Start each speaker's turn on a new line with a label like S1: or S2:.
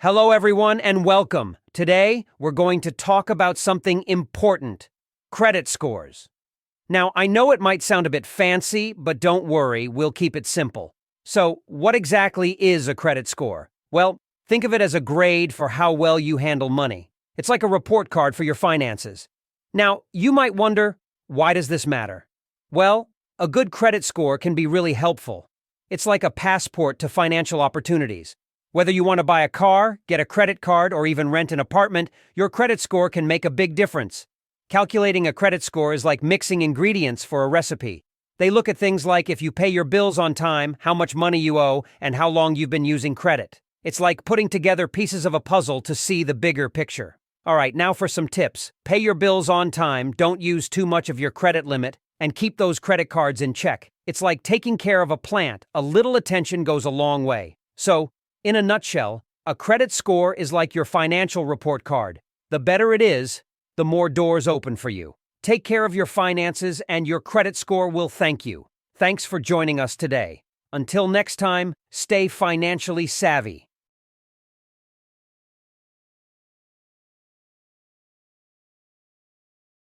S1: Hello, everyone, and welcome. Today, we're going to talk about something important: credit scores. Now, I know it might sound a bit fancy, but don't worry, we'll keep it simple. So, what exactly is a credit score? Well, think of it as a grade for how well you handle money. It's like a report card for your finances. Now, you might wonder, why does this matter? Well, a good credit score can be really helpful. It's like a passport to financial opportunities. Whether you want to buy a car, get a credit card, or even rent an apartment, your credit score can make a big difference. Calculating a credit score is like mixing ingredients for a recipe. They look at things like if you pay your bills on time, how much money you owe, and how long you've been using credit. It's like putting together pieces of a puzzle to see the bigger picture. All right, now for some tips. Pay your bills on time, don't use too much of your credit limit, and keep those credit cards in check. It's like taking care of a plant. A little attention goes a long way. So, in a nutshell, a credit score is like your financial report card. The better it is, the more doors open for you. Take care of your finances and your credit score will thank you. Thanks for joining us today. Until next time, stay financially savvy.